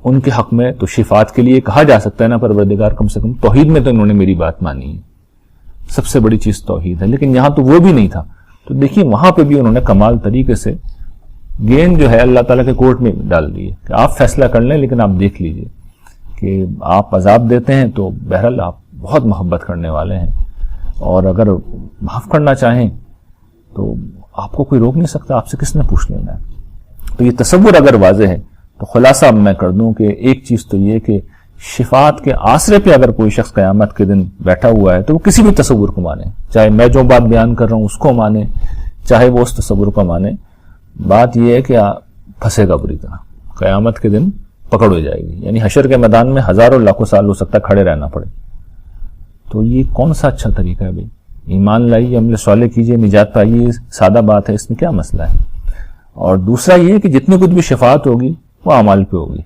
ان کے حق میں تو شفاعت کے لیے کہا جا سکتا ہے نا پروردگار کم سے کم توحید میں تو انہوں نے میری بات مانی ہے، سب سے بڑی چیز توحید ہے. لیکن یہاں تو وہ بھی نہیں تھا. تو دیکھیے وہاں پہ بھی انہوں نے کمال طریقے سے گیند جو ہے اللہ تعالیٰ کے کورٹ میں ڈال دی ہے کہ آپ فیصلہ کر لیں، لیکن آپ دیکھ لیجئے کہ آپ عذاب دیتے ہیں تو بہرحال آپ بہت محبت کرنے والے ہیں، اور اگر معاف کرنا چاہیں تو آپ کو کوئی روک نہیں سکتا، آپ سے کس نے پوچھ لینا ہے. تو یہ تصور اگر واضح ہے تو خلاصہ اب میں کر دوں کہ ایک چیز تو یہ کہ شفاعت کے آسرے پہ اگر کوئی شخص قیامت کے دن بیٹھا ہوا ہے تو وہ کسی بھی تصور کو مانے، چاہے میں جو بات بیان کر رہا ہوں اس کو مانے، چاہے وہ اس تصور کو مانے. بات یہ ہے کہ پھنسے گا بری طرح، قیامت کے دن پکڑ ہو جائے گی. یعنی حشر کے میدان میں ہزاروں لاکھوں سال ہو سکتا ہے کھڑے رہنا پڑے. تو یہ کون سا اچھا طریقہ ہے بھائی؟ ایمان لائیے، عمل صالح کیجیے، نجات پائیے، سادہ بات ہے، اس میں کیا مسئلہ ہے. اور دوسرا یہ کہ جتنی کچھ بھی شفاعت ہوگی وہ اعمال پہ ہوگی.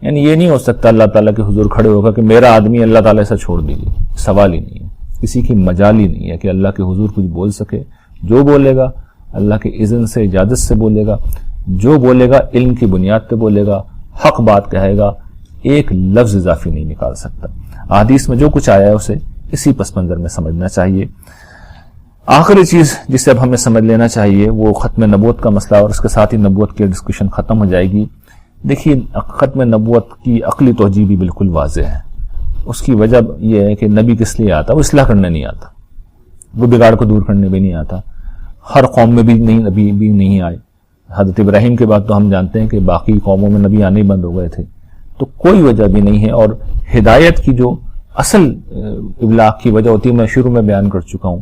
یعنی یہ نہیں ہو سکتا اللہ تعالیٰ کے حضور کھڑے ہوگا کہ میرا آدمی اللہ تعالیٰ سے چھوڑ دیجیے. سوال ہی نہیں ہے، کسی کی مجال ہی نہیں ہے کہ اللہ کے حضور کچھ بول سکے. جو بولے گا اللہ کے اذن سے، اجازت سے بولے گا، جو بولے گا علم کی بنیاد پہ بولے گا، حق بات کہے گا، ایک لفظ اضافی نہیں نکال سکتا. احادیث میں جو کچھ آیا ہے اسے اسی پس منظر میں سمجھنا چاہیے. آخری چیز جسے اب ہمیں سمجھ لینا چاہیے وہ ختم نبوت کا مسئلہ، اور اس کے ساتھ ہی نبوت کی ڈسکشن ختم ہو جائے گی. دیکھیے ختم نبوت کی عقلی توجیہ بھی بالکل واضح ہے. اس کی وجہ یہ ہے کہ نبی کس لیے آتا؟ وہ اصلاح کرنے نہیں آتا، وہ بگاڑ کو دور کرنے بھی نہیں آتا. ہر قوم میں بھی نبی بھی نہیں آئے. حضرت ابراہیم کے بعد تو ہم جانتے ہیں کہ باقی قوموں میں نبی آنے ہی بند ہو گئے تھے. تو کوئی وجہ بھی نہیں ہے. اور ہدایت کی جو اصل ابلاغ کی وجہ ہوتی ہے میں شروع میں بیان کر چکا ہوں.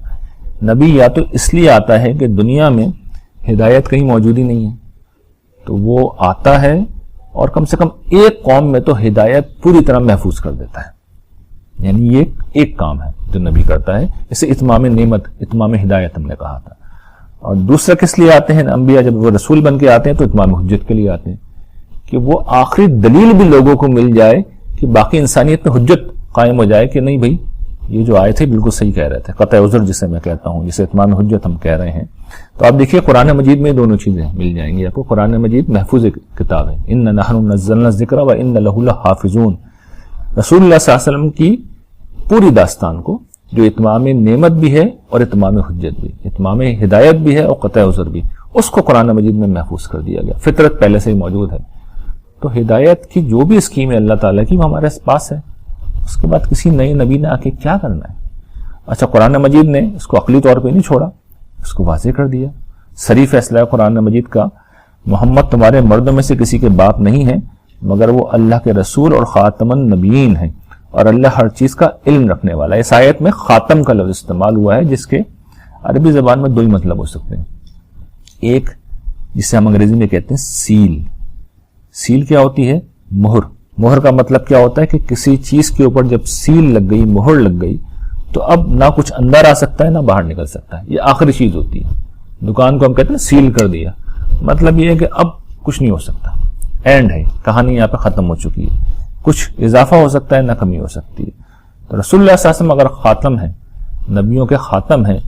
نبی یا تو اس لیے آتا ہے کہ دنیا میں ہدایت کہیں موجود ہی نہیں ہے، تو وہ آتا ہے اور کم سے کم ایک قوم میں تو ہدایت پوری طرح محفوظ کر دیتا ہے. یعنی یہ ایک کام ہے جو نبی کرتا ہے. اسے اتمام نعمت، اتمام ہدایت ہم نے کہا تھا. اور دوسرا کس لیے آتے ہیں انبیاء؟ جب وہ رسول بن کے آتے ہیں تو اتمام حجت کے لیے آتے ہیں، کہ وہ آخری دلیل بھی لوگوں کو مل جائے کہ باقی انسانیت میں حجت قائم ہو جائے کہ نہیں بھائی یہ جو آئے تھے بالکل صحیح کہہ رہے تھے، قطع عذر جسے میں کہتا ہوں، جسے اتمام حجت ہم کہہ رہے ہیں. تو آپ دیکھیے قرآن مجید میں دونوں چیزیں مل جائیں گی آپ کو. قرآن مجید محفوظ کتاب ہے، اِنَّا نَحْنُ نَزَّلْنَا الذِّكْرَ وَإِنَّا لَهُ لَحَافِظُونَ. رسول اللہ صلی اللہ علیہ وسلم کی پوری داستان کو جو اتمام نعمت بھی ہے اور اتمام حجت بھی، اتمام ہدایت بھی ہے اور قطع عذر بھی، اس کو قرآن مجید میں محفوظ کر دیا گیا. فطرت پہلے سے ہی موجود ہے. تو ہدایت کی جو بھی اسکیم ہے اللہ تعالیٰ کی وہ ہمارے پاس ہے. اس کے بعد کسی نئے نبی نے آ کے کیا کرنا ہے؟ اچھا قرآن مجید نے اس کو عقلی طور پہ نہیں چھوڑا، اس کو واضح کر دیا. صریح فیصلہ ہے قرآن مجید کا، محمد تمہارے مردوں میں سے کسی کے باپ نہیں ہے مگر وہ اللہ کے رسول اور خاتم النبیین ہیں، اور اللہ ہر چیز کا علم رکھنے والا ہے. اس آیت میں خاتم کا لفظ استعمال ہوا ہے جس کے عربی زبان میں دو ہی مطلب ہو سکتے ہیں. ایک جسے ہم انگریزی میں کہتے ہیں سیل. سیل کیا ہوتی ہے؟ مہر. مہر کا مطلب کیا ہوتا ہے کہ کسی چیز کے اوپر جب سیل لگ گئی، مہر لگ گئی، تو اب نہ کچھ اندر آ سکتا ہے نہ باہر نکل سکتا ہے. یہ آخری چیز ہوتی ہے. دکان کو ہم کہتے ہیں سیل کر دیا، مطلب یہ ہے کہ اب کچھ نہیں ہو سکتا، اینڈ ہے، کہانی یہاں پہ ختم ہو چکی ہے. کچھ اضافہ ہو سکتا ہے نہ کمی ہو سکتی ہے. تو رسول اللہ صلی اللہ علیہ وسلم اگر خاتم ہے، نبیوں کے خاتم ہیں،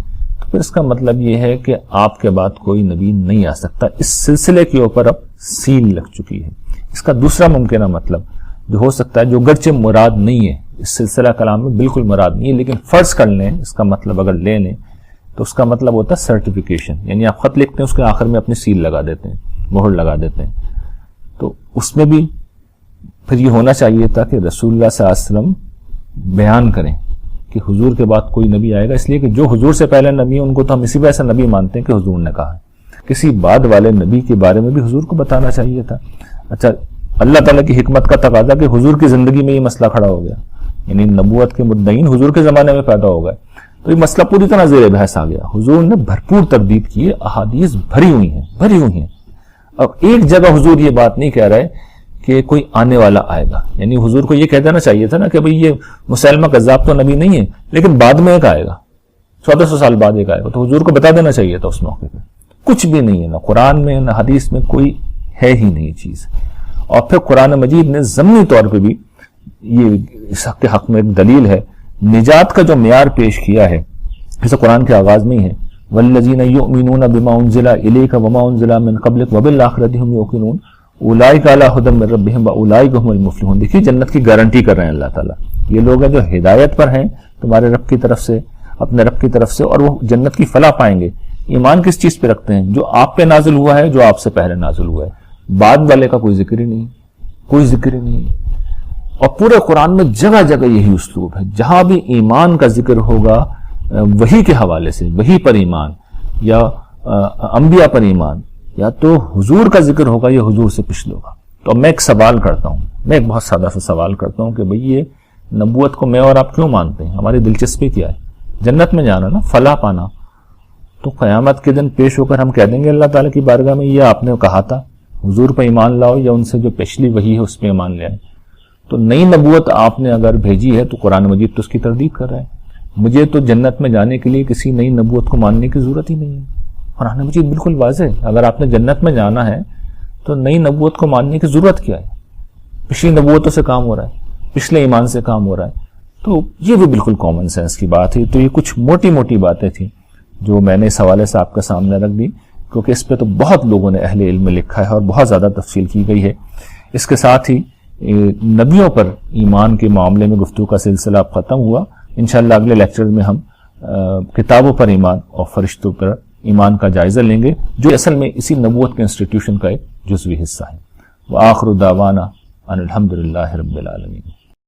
تو پھر اس کا مطلب یہ ہے کہ آپ کے بعد کوئی نبی نہیں آ سکتا. اس سلسلے کے اوپر اب سیل لگ چکی ہے. اس کا دوسرا ممکنہ مطلب جو ہو سکتا ہے، جو گرچہ مراد نہیں ہے اس سلسلہ کلام میں، بالکل مراد نہیں ہے، لیکن فرض کر لیں اس کا مطلب اگر لے لیں تو اس کا مطلب ہوتا ہے سرٹیفیکیشن. یعنی آپ خط لکھتے ہیں، اس کے آخر میں اپنی سیل لگا دیتے ہیں، مہر لگا دیتے ہیں. تو اس میں بھی پھر یہ ہونا چاہیے تھا کہ رسول اللہ صلی اللہ علیہ وسلم بیان کریں کہ حضور کے بعد کوئی نبی آئے گا، اس لیے کہ جو حضور سے پہلے نبی ان کو تو ہم اسی وجہ سے نبی مانتے ہیں کہ حضور نے کہا ہے. کسی بعد والے نبی کے بارے میں بھی حضور کو بتانا چاہیے تھا. اچھا اللہ تعالیٰ کی حکمت کا تقاضا کہ حضور کی زندگی میں یہ مسئلہ کھڑا ہو گیا، یعنی نبوت کے مدعین حضور کے زمانے میں پیدا ہو گئے، تو یہ مسئلہ پوری طرح زیر بحث آ گیا. حضور نے بھرپور تردید کی ہے، احادیث بھری ہوئی ہیں. اب ایک جگہ حضور یہ بات نہیں کہہ رہے کہ کوئی آنے والا آئے گا. یعنی حضور کو یہ کہہ دینا چاہیے تھا نا کہ بھئی یہ مسلمہ کذاب تو نبی نہیں ہے، لیکن بعد میں ایک آئے گا، 1400 سال بعد ایک آئے گا. تو حضور کو بتا دینا چاہیے تھا اس موقع پہ. کچھ بھی نہیں ہے، نہ قرآن میں نہ حدیث میں کوئی ہے ہی نہیں چیز. اور پھر قرآن مجید نے ضمنی طور پہ بھی یہ اس حق کے حق میں ایک دلیل ہے، نجات کا جو معیار پیش کیا ہے، جیسے قرآن کے آغاز میں ہی ہے والذین یؤمنون بما انزل الیک وما انزل من قبلک وبالآخرۃ هم یوقنون اولئک علی ھدی من ربہم واولئک هم المفلحون. دیکھیے جنت کی گارنٹی کر رہے ہیں اللہ تعالیٰ. یہ لوگ ہیں جو ہدایت پر ہیں تمہارے رب کی طرف سے، اپنے رب کی طرف سے، اور وہ جنت کی فلاح پائیں گے. ایمان کس چیز پہ رکھتے ہیں؟ جو آپ پہ نازل ہوا ہے، جو آپ سے پہلے نازل ہوا ہے. بعد والے کا کوئی ذکر ہی نہیں، کوئی ذکر ہی نہیں. اور پورے قرآن میں جگہ جگہ یہی اسلوب ہے، جہاں بھی ایمان کا ذکر ہوگا وحی کے حوالے سے، وحی پر ایمان یا انبیاء پر ایمان، یا تو حضور کا ذکر ہوگا یا حضور سے پچھلے ہوگا. تو میں ایک سوال کرتا ہوں، میں ایک بہت سادہ سا سوال کرتا ہوں کہ بھئی یہ نبوت کو میں اور آپ کیوں مانتے ہیں؟ ہماری دلچسپی کیا ہے؟ جنت میں جانا نا، فلاح پانا. تو قیامت کے دن پیش ہو کر ہم کہہ دیں گے اللہ تعالیٰ کی بارگاہ میں یہ آپ نے کہا تھا، حضور پہ ایمان لاؤ یا ان سے جو پچھلی وحی ہے اس پہ ایمان لے آئے. تو نئی نبوت آپ نے اگر بھیجی ہے تو قرآن مجید تو اس کی تردید کر رہا ہے. مجھے تو جنت میں جانے کے لیے کسی نئی نبوت کو ماننے کی ضرورت ہی نہیں ہے. قرآن مجید بالکل واضح ہے، اگر آپ نے جنت میں جانا ہے تو نئی نبوت کو ماننے کی ضرورت کیا ہے؟ پچھلی نبوتوں سے کام ہو رہا ہے، پچھلے ایمان سے کام ہو رہا ہے. تو یہ بھی بالکل کامن سینس کی بات ہے. تو یہ کچھ موٹی موٹی باتیں تھیں جو میں نے اس حوالے سے آپ کے سامنے رکھ دی، کیونکہ اس پہ تو بہت لوگوں نے اہل علم میں لکھا ہے اور بہت زیادہ تفصیل کی گئی ہے. اس کے ساتھ ہی نبیوں پر ایمان کے معاملے میں گفتگو کا سلسلہ اب ختم ہوا. انشاءاللہ اگلے لیکچر میں ہم کتابوں پر ایمان اور فرشتوں پر ایمان کا جائزہ لیں گے، جو اصل میں اسی نبوت کے انسٹیٹیوشن کا ایک جزوی حصہ ہے. وآخر دعوانا ان الحمدللہ رب العالمین.